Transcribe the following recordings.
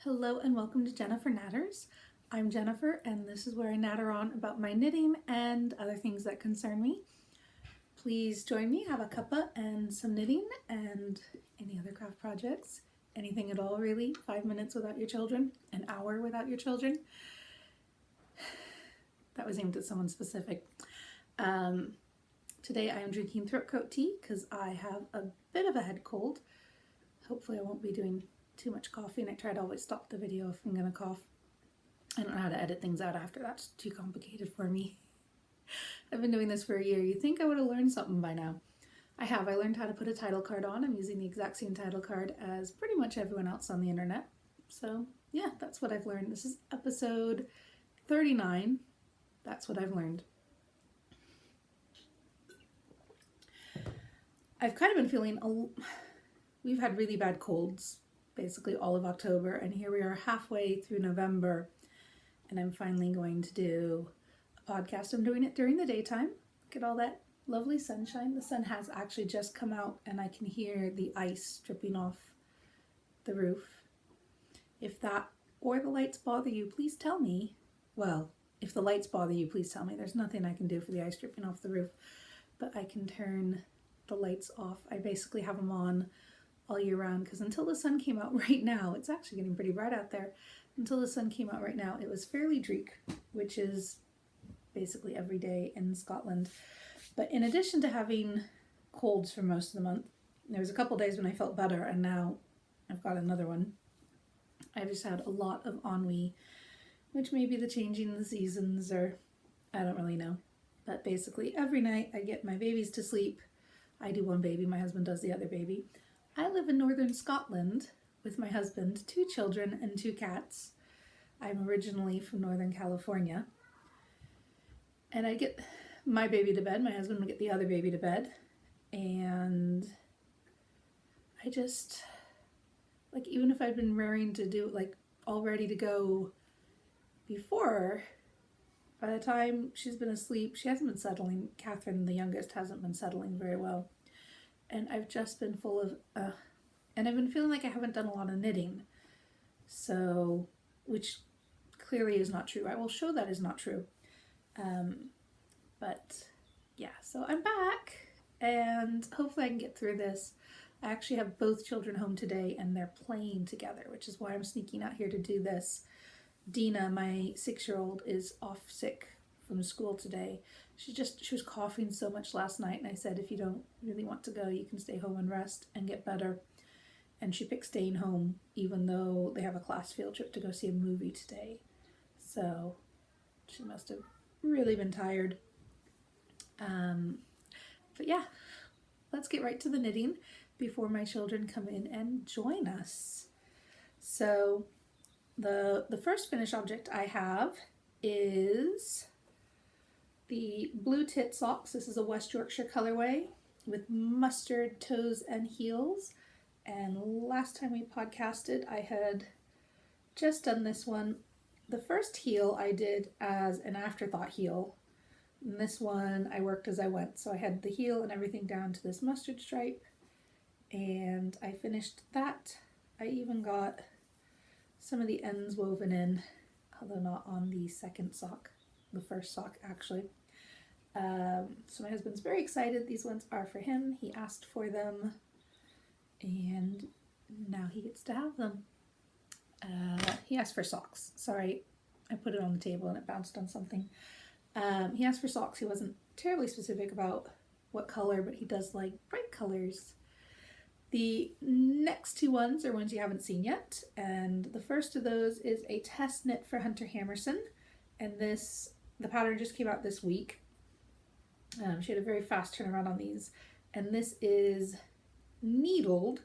Hello and welcome to Jennifer Knatters. I'm Jennifer and this is where I natter on about my knitting and other things that concern me. Please join me, have a cuppa and some knitting and any other craft projects. Anything at all really. 5 minutes without your children, an hour without your children. That was aimed at someone specific. Today I am drinking throat coat tea because I have a bit of a head cold. Hopefully I won't be doing too much coughing. I try to always stop the video if I'm gonna cough. I don't know how to edit things out after. That's too complicated for me. I've been doing this for a year. You'd think I would have learned something by now. I have. I learned how to put a title card on. I'm using the exact same title card as pretty much everyone else on the internet. So yeah, that's what I've learned. This is episode 39. That's what I've learned. I've kind of been feeling we've had really bad colds basically all of October, and here we are halfway through November, and I'm finally going to do a podcast. I'm doing it during the daytime. Look at all that lovely sunshine. The sun has actually just come out and I can hear the ice dripping off the roof. If that or the lights bother you, please tell me. Well, if the lights bother you, please tell me. There's nothing I can do for the ice dripping off the roof, but I can turn the lights off. I basically have them on all year round because until the sun came out right now, it's actually getting pretty bright out there. Until the sun came out right now, it was fairly dreek, which is basically every day in Scotland. But in addition to having colds for most of the month, there was a couple days when I felt better, and now I've got another one. I just had a lot of ennui, which may be the changing of the seasons, or I don't really know. But basically every night I get my babies to sleep. I do one baby, my husband does the other baby. I live in northern Scotland with my husband, 2 children and 2 cats. I'm originally from Northern California. And I get my baby to bed, my husband would get the other baby to bed. And I just, like, even if I'd been raring to do, like, all ready to go before, by the time she's been asleep, she hasn't been settling. Catherine, the youngest, hasn't been settling very well. And I've just been full of, and I've been feeling like I haven't done a lot of knitting. So, which clearly is not true. I will show that is not true. But yeah, so I'm back and hopefully I can get through this. I actually have both children home today and they're playing together, which is why I'm sneaking out here to do this. Dina, my 6-year-old, is off sick from school today. She was coughing so much last night, and I said, if you don't really want to go, you can stay home and rest and get better. And she picked staying home, even though they have a class field trip to go see a movie today. So she must have really been tired. But yeah, let's get right to the knitting before my children come in and join us. So the first finished object I have is the blue tit socks. This is a West Yorkshire colorway with mustard toes and heels. And last time we podcasted, I had just done this one. The first heel I did as an afterthought heel. And this one I worked as I went. So I had the heel and everything down to this mustard stripe. And I finished that. I even got some of the ends woven in, although not on the second sock, the first sock actually. So my husband's very excited. These ones are for him. He asked for them and now he gets to have them. He asked for socks. Sorry, I put it on the table and it bounced on something. He asked for socks. He wasn't terribly specific about what color, but he does like bright colors. The next 2 ones are ones you haven't seen yet, and the first of those is a test knit for Hunter Hammersen, and the pattern just came out this week. She had a very fast turnaround on these, and this is needled,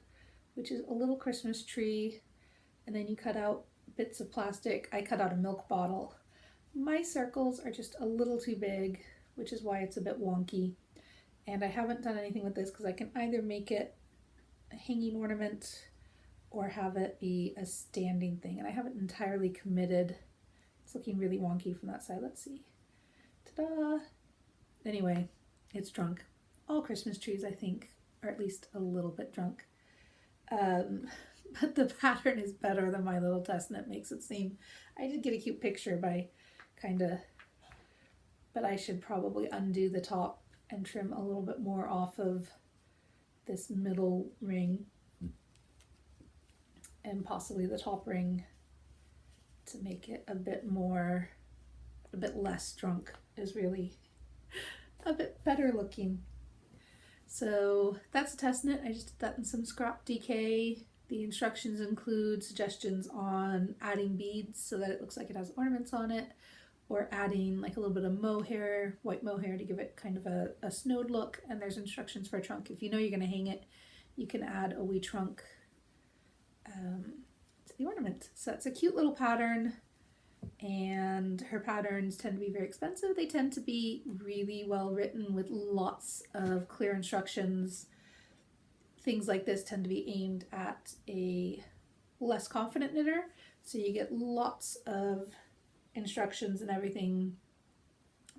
which is a little Christmas tree, and then you cut out bits of plastic. I cut out a milk bottle. My circles are just a little too big, which is why it's a bit wonky, and I haven't done anything with this because I can either make it a hanging ornament or have it be a standing thing, and I haven't entirely committed. It's looking really wonky from that side. Let's see. Ta-da! Anyway, it's drunk. All Christmas trees, I think, are at least a little bit drunk. but the pattern is better than my little test knit makes it seem. I did get a cute picture by kind of, but I should probably undo the top and trim a little bit more off of this middle ring and possibly the top ring to make it a bit less drunk, is really a bit better looking. So that's a test knit. I just did that in some scrap DK. The instructions include suggestions on adding beads so that it looks like it has ornaments on it, or adding like a little bit of mohair, white mohair, to give it kind of a snowed look. And there's instructions for a trunk. If you know you're going to hang it, you can add a wee trunk to the ornament. So it's a cute little pattern, and her patterns tend to be very expensive. They tend to be really well written with lots of clear instructions. Things like this tend to be aimed at a less confident knitter, so you get lots of instructions and everything.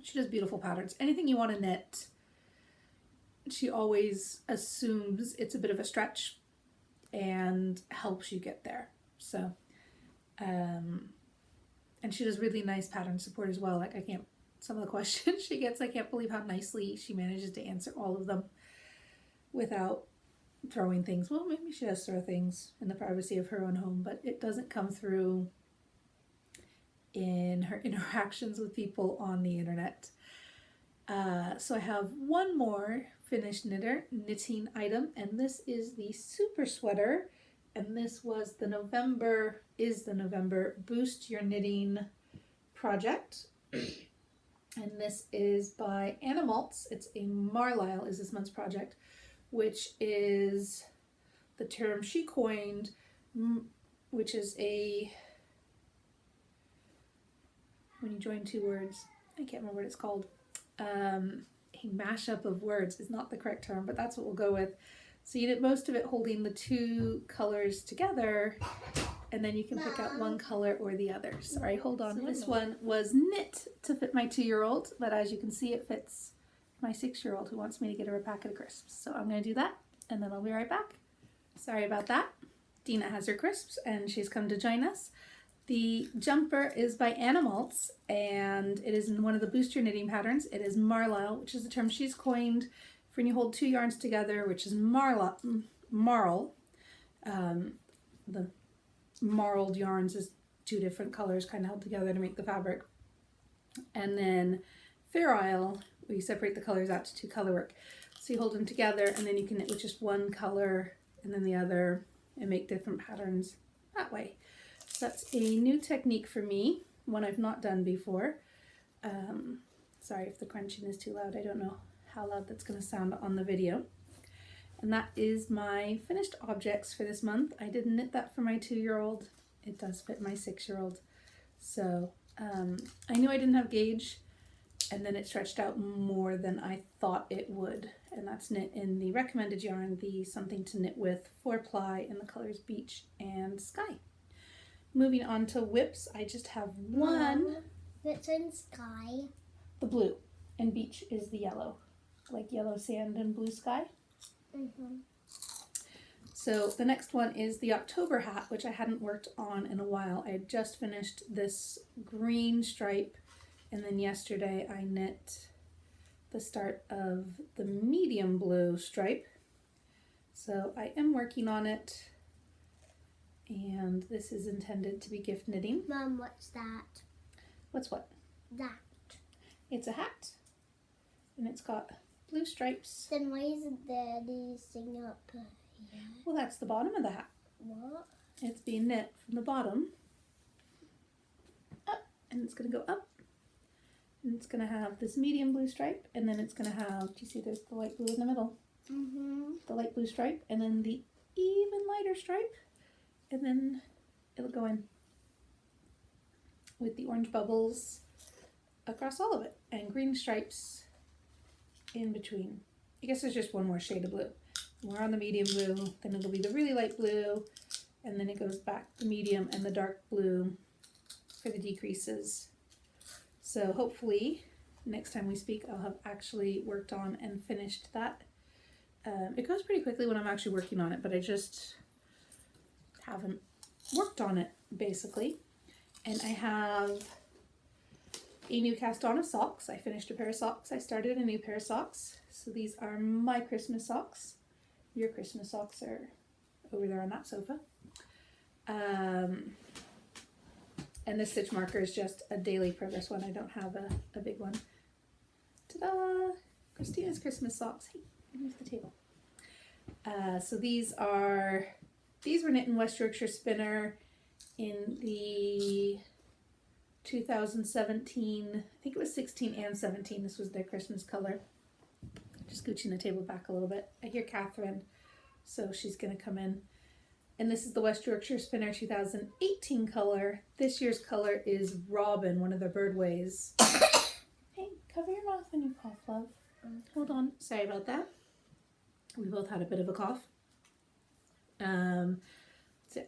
She does beautiful patterns. Anything you want to knit, she always assumes it's a bit of a stretch and helps you get there. So and she does really nice pattern support as well. Like, some of the questions she gets, I can't believe how nicely she manages to answer all of them without throwing things. Well, maybe she does throw things in the privacy of her own home, but it doesn't come through in her interactions with people on the internet. So I have one more finished knitting item, and this is the Sooper sweater, and this was the November Boost Your Knitting project, and this is by Maltz. It's a Marlisle is this month's project, which is the term she coined, which is when you join two words, I can't remember what it's called. A mashup of words is not the correct term, but that's what we'll go with. So you knit most of it holding the two colors together, and then you can pick out one color or the other. Sorry, hold on. This one was knit to fit my 2-year-old, but as you can see, it fits my 6-year-old who wants me to get her a packet of crisps. So I'm going to do that, and then I'll be right back. Sorry about that. Dina has her crisps, and she's come to join us. The jumper is by Maltz, and it is in one of the Boost Your Knitting patterns. It is Marlisle, which is the term she's coined for when you hold two yarns together, which is marl. The marled yarns is two different colors kind of held together to make the fabric. And then ferile, where you separate the colors out to two color work. So you hold them together, and then you can knit with just one color and then the other and make different patterns that way. So that's a new technique for me, one I've not done before. Sorry if the crunching is too loud. I don't know how loud that's going to sound on the video. And that is my finished objects for this month. I did knit that for my 2-year-old. It does fit my 6-year-old. So I knew I didn't have gauge, and then it stretched out more than I thought it would. And that's knit in the recommended yarn, the Something to Knit With 4-ply in the colors Beach and Sky. Moving on to whips, I just have one. Which one's Sky? The blue, and Beach is the yellow, like yellow sand and blue sky. Mm-hmm. So the next one is the October hat, which I hadn't worked on in a while. I had just finished this green stripe, and then yesterday I knit the start of the medium blue stripe. So I am working on it, and this is intended to be gift knitting. Mum, what's that? What's what? That. It's a hat, and it's got blue stripes. Then why isn't there anything up here? Well, that's the bottom of the hat. What? It's being knit from the bottom up, and it's going to go up, and it's going to have this medium blue stripe, and then it's going to have, do you see there's the light blue in the middle? Mm-hmm. The light blue stripe, and then the even lighter stripe, and then it'll go in with the orange bubbles across all of it, and green stripes in between. I guess there's just one more shade of blue. We're on the medium blue, then it'll be the really light blue, and then it goes back the medium and the dark blue for the decreases. So hopefully next time we speak I'll have actually worked on and finished that. It goes pretty quickly when I'm actually working on it, but I just haven't worked on it, basically. And I have a new cast on of socks. I finished a pair of socks. I started a new pair of socks. So these are my Christmas socks. Your Christmas socks are over there on that sofa. And this stitch marker is just a daily progress one. I don't have a big one. Ta-da! Christina's Christmas socks. Hey, move the table. So these were knit in West Yorkshire Spinner in the 2017, I think it was 16 and 17. This was their Christmas color. Just scooching the table back a little bit. I hear Catherine, so she's going to come in. And this is the West Yorkshire Spinner 2018 color. This year's color is Robin, one of their birdways. Hey, cover your mouth when you cough, love. Hold on. Sorry about that. We both had a bit of a cough. So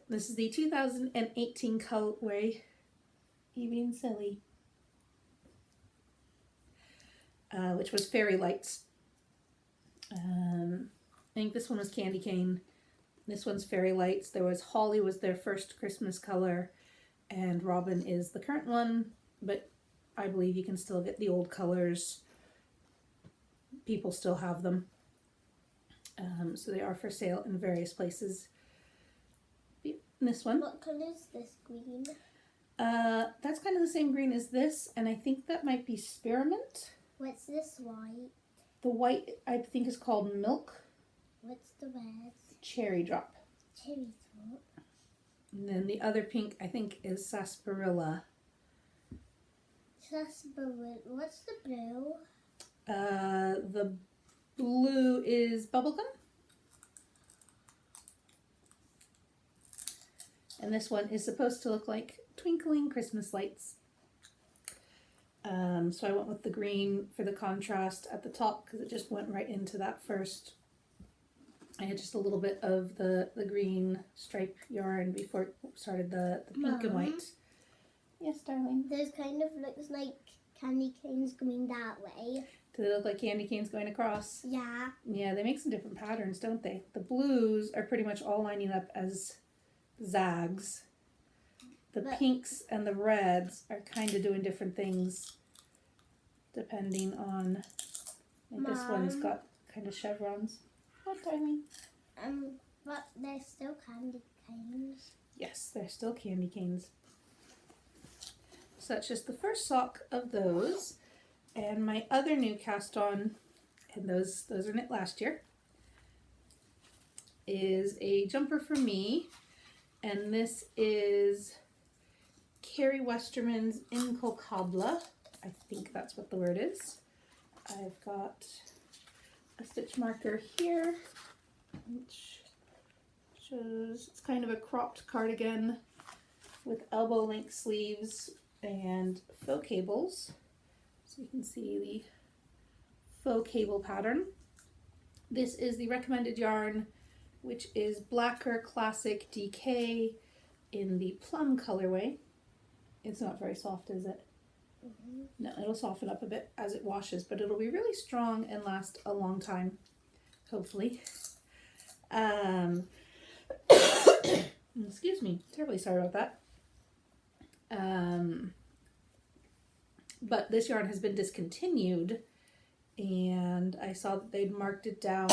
this is the 2018 colorway. You being silly. Which was Fairy Lights. I think this one was Candy Cane. This one's Fairy Lights. There was Holly was their first Christmas color, and Robin is the current one, but I believe you can still get the old colors. People still have them. So they are for sale in various places. This one. What colour is this green? That's kind of the same green as this, and I think that might be Spearmint. What's this white? The white, I think, is called Milk. What's the red? Cherry Drop. Cherry Drop. And then the other pink, I think, is Sarsaparilla. Sarsaparilla. What's the blue? The blue is Bubblegum. And this one is supposed to look like twinkling Christmas lights. So I went with the green for the contrast at the top because it just went right into that first. I had just a little bit of the green stripe yarn before it started the pink and white. Yes, darling. This kind of looks like candy canes going that way. Do they look like candy canes going across? Yeah. Yeah, they make some different patterns, don't they? The blues are pretty much all lining up as zags. The pinks and the reds are kind of doing different things depending on, like this one's got kind of chevrons. What, darling? But they're still candy canes. Yes, they're still candy canes. So that's just the first sock of those. And my other new cast on, and those are knit last year, is a jumper for me. And this is Karie Westermann's Incunabula. I think that's what the word is. I've got a stitch marker here, which shows it's kind of a cropped cardigan with elbow length sleeves and faux cables. So you can see the faux cable pattern. This is the recommended yarn, which is Blacker Classic DK in the Plum colorway. It's not very soft, is it? Mm-hmm. No, it'll soften up a bit as it washes, but it'll be really strong and last a long time, hopefully. Excuse me, terribly sorry about that. But this yarn has been discontinued, and I saw that they'd marked it down.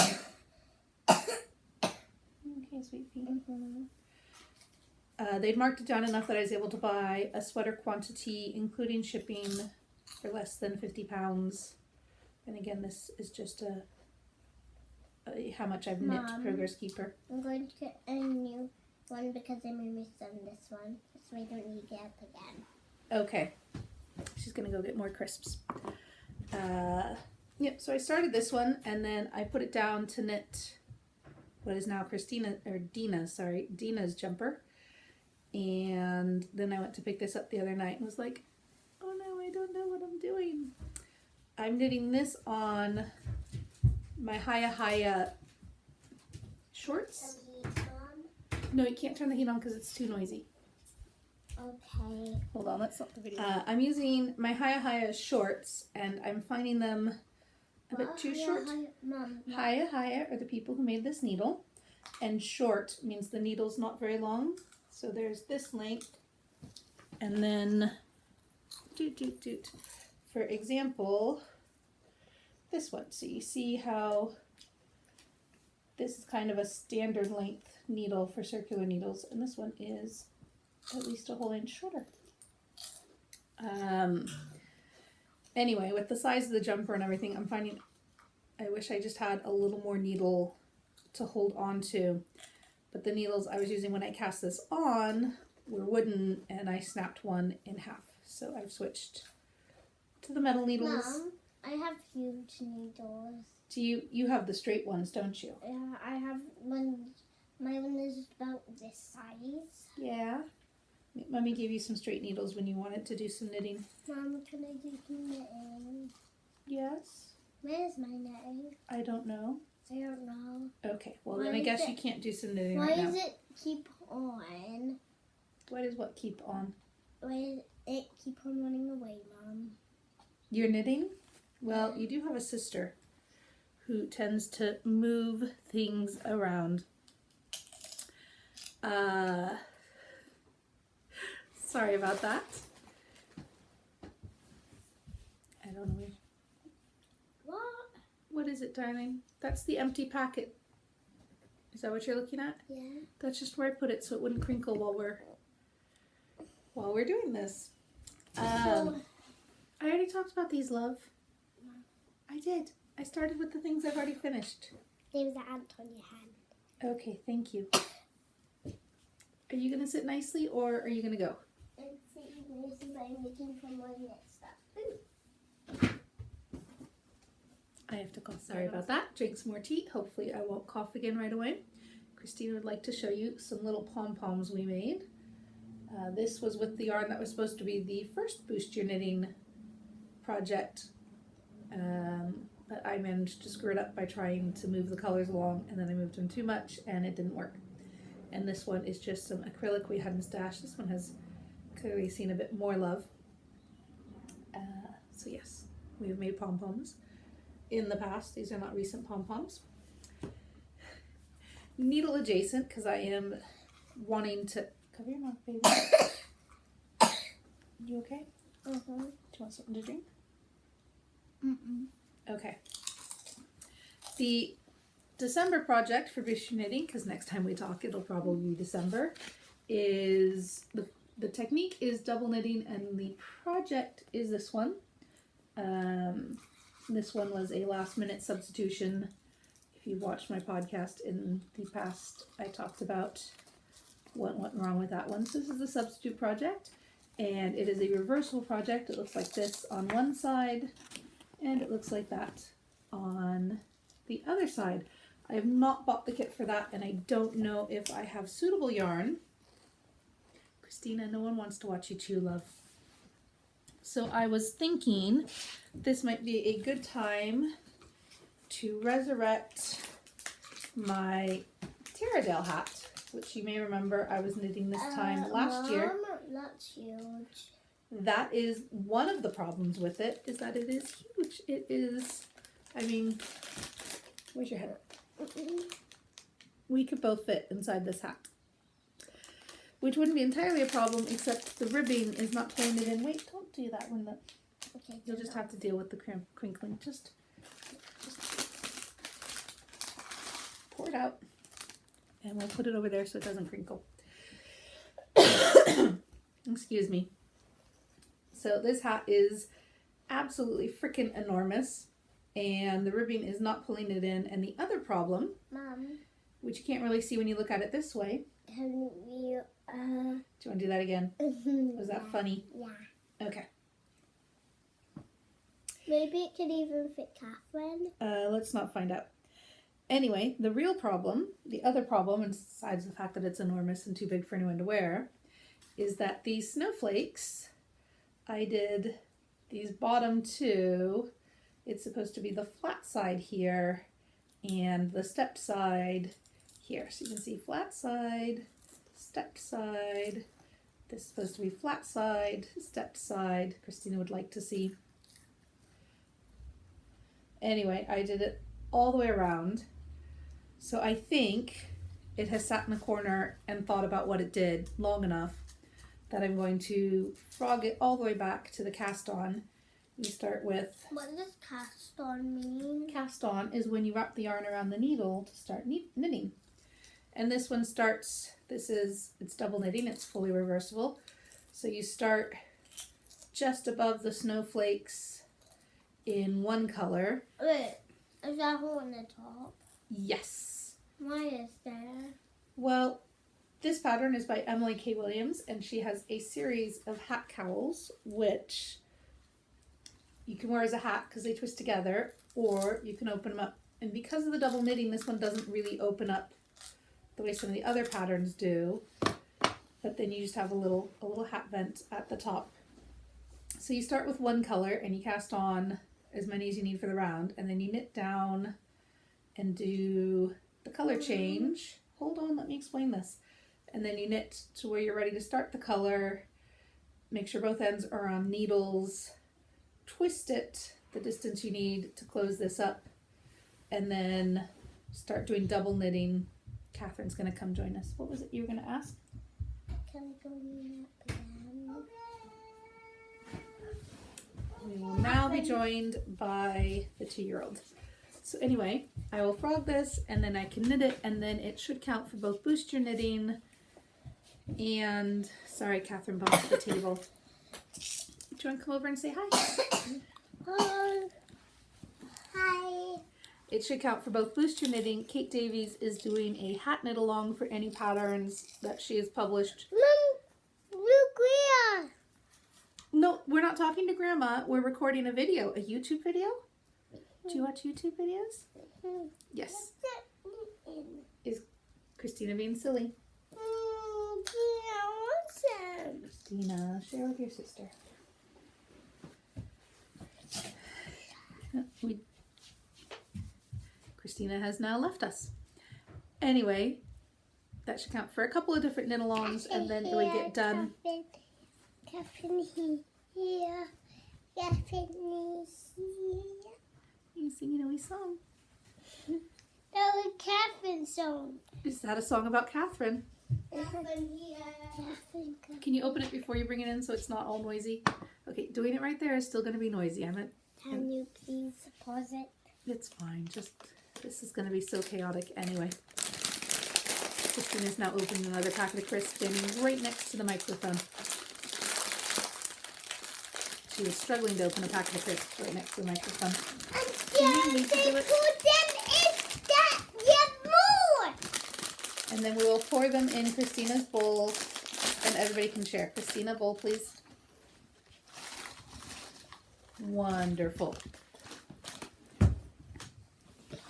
Okay, sweet pea. Mm-hmm. They'd marked it down enough that I was able to buy a sweater quantity, including shipping, for less than 50 pounds. And again, this is just how much I've knit Progress Keeper. I'm going to get a new one because I made my son this one, so I don't need to get up again. Okay. She's going to go get more crisps. Yep, so I started this one, and then I put it down to knit what is now Dina's jumper. And then I went to pick this up the other night and was like, oh no, I don't know what I'm doing. I'm knitting this on my Haya shorts. No, you can't turn the heat on because it's too noisy. Okay. Hold on, let's stop the video. I'm using my Haya shorts, and I'm finding them a bit too short. Mom. Haya are the people who made this needle. and short means the needle's not very long. So there's this length, and then for example, this one. So you see how this is kind of a standard length needle for circular needles, and this one is at least a whole inch shorter. Anyway, with the size of the jumper and everything, I'm finding I wish I just had a little more needle to hold on to. But the needles I was using when I cast this on were wooden, and I snapped one in half. So I've switched to the metal needles. Mom, I have huge needles. Do you have the straight ones, don't you? Yeah, I have one. My one is about this size. Yeah. Mommy gave you some straight needles when you wanted to do some knitting. Mom, can I do some knitting? Yes. Where's my knitting? I don't know. I don't know. Okay, well then I guess you can't do some knitting Why right now. does it keep on? Why does what keep on? Why does it keep on running away, Mom? You're knitting? Well, you do have a sister who tends to move things around. Sorry about that. I don't know. What? What is it, darling? That's the empty packet. Is that what you're looking at? Yeah. That's just where I put it so it wouldn't crinkle while we're doing this. I already talked about these, love. I did. I started with the things I've already finished. There's an ant on your hand. Okay, thank you. Are you going to sit nicely, or are you going to go? I'm sitting nicely, but I'm making some more knit stuff. I have to cough. Sorry about that. Drink some more tea. Hopefully I won't cough again right away. Christina would like to show you some little pom-poms we made. This was with the yarn that was supposed to be the first Boost Your Knitting project. But I managed to screw it up by trying to move the colors along, and then I moved them too much and it didn't work. And this one is just some acrylic we had in stash. This one has clearly seen a bit more love. So yes, we have made pom-poms in the past. These are not recent pom-poms. Needle adjacent, because I am wanting to... Cover your mouth, baby. You okay? Mm-hmm. Do you want something to drink? Mm-mm. Okay. The December project for Boost Your Knitting, because next time we talk it'll probably be December, is the technique is double knitting, and the project is this one. This one was a last minute substitution. If you watched my podcast in the past, I talked about what went wrong with that one. So this is the substitute project, and it is a reversible project. It looks like this on one side, and it looks like that on the other side. I have not bought the kit for that, and I don't know if I have suitable yarn. Christina, no one wants to watch you chew, love. So I was thinking this might be a good time to resurrect my Taradale hat, which you may remember I was knitting this time last year. Mom, that's huge. That is one of the problems with it, is that it is huge. It is, I mean, where's your head? We could both fit inside this hat, which wouldn't be entirely a problem, except the ribbing is not pulling it in. Wait, don't do that when Okay, you'll just have to deal with the crinkling. Just pour it out, and we'll put it over there so it doesn't crinkle. Excuse me. So this hat is absolutely freaking enormous, and the ribbing is not pulling it in. And the other problem, Mom, which you can't really see when you look at it this way. can you, Do you want to do that again? Was that funny? Yeah. Okay. Maybe it could even fit Catherine. Let's not find out. Anyway, the real problem, the other problem, and besides the fact that it's enormous and too big for anyone to wear, is that these snowflakes, I did these bottom two. It's supposed to be the flat side here and the step side here. So you can see flat side, step side. This is supposed to be flat side, step side. Christina would like to see. Anyway, I did it all the way around. So I think it has sat in the corner and thought about what it did long enough that I'm going to frog it all the way back to the cast on. You start with... What does cast on mean? Cast on is when you wrap the yarn around the needle to start knitting. And this one starts, it's double knitting, it's fully reversible. So you start just above the snowflakes in one color. Wait, is that hole in the top? Yes. Why is there? Well, this pattern is by Emily K. Williams, and she has a series of hat cowls, which you can wear as a hat because they twist together, or you can open them up. And because of the double knitting, this one doesn't really open up the way some of the other patterns do, but then you just have a little hat vent at the top. So you start with one color and you cast on as many as you need for the round, and then you knit down and do the color change. Hold on, let me explain this. And then you knit to where you're ready to start the color, make sure both ends are on needles, twist it the distance you need to close this up, and then start doing double knitting. Catherine's going to come join us. What was it you were going to ask? Can we go in that again? We will now be joined by the 2-year-old. So anyway, I will frog this and then I can knit it, and then it should count for both boost your knitting and, sorry, Catherine bumped the table. Do you want to come over and say hi? Hi. It should count for both boost your knitting. Kate Davies is doing a hat knit along for any patterns that she has published. Mom, look, No, we're not talking to Grandma. We're recording a video, a YouTube video. Do you watch YouTube videos? Yes. Is Christina being silly? Christina, share with your sister. Christina has now left us. Anyway, that should count for a couple of different knit-alongs, and then we get done. Catherine here. Catherine here. You singing a wee song. That was Catherine's song. Is that a song about Catherine? Catherine here. Can you open it before you bring it in so it's not all noisy? Okay, doing it right there is still going to be noisy. Can you please pause it? It's fine. Just, this is going to be so chaotic anyway. Christina's now opening another packet of crisps, standing right next to the microphone. She was struggling to open a packet of crisps right next to the microphone. And need to do it? put them in that more. And then we will pour them in Christina's bowl, and everybody can share. Christina, bowl, please. Wonderful. Hey,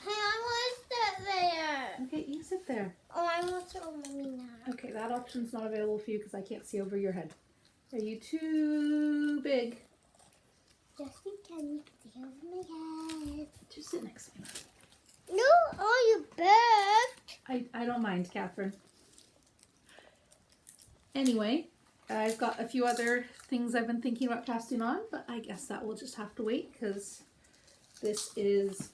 I want to sit there. Okay, you sit there. Oh, I want to show Mommy now. Okay, that option's not available for you because I can't see over your head. Are you too big? Yes, you can see over my head. Just sit next to me. No, oh, you bird. I don't mind, Catherine. Anyway, I've got a few other things I've been thinking about casting on, but I guess that will just have to wait because this is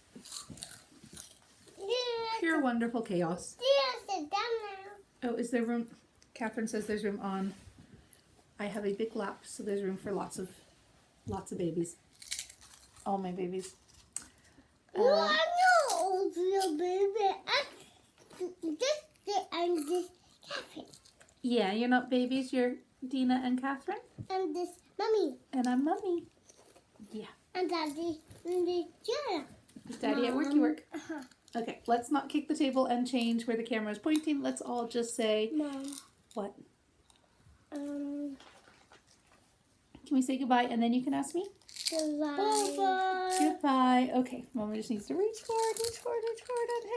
pure wonderful chaos. Yeah, sit down now. Oh, is there room? Catherine says there's room on. I have a big lap, so there's room for lots of babies. All my babies. No, I'm not old little baby. I'm this Catherine. Yeah, you're not babies. You're Dina and Catherine. I'm this Mommy. And I'm Mummy. Yeah. And Daddy. And the Jenna. Is Daddy at work? You work. Okay, let's not kick the table and change where the camera is pointing. Let's all just say... Mom. What? Um... Can we say goodbye and then you can ask me? Goodbye. Bye-bye. Goodbye. Okay, Mama just needs to reach forward and hit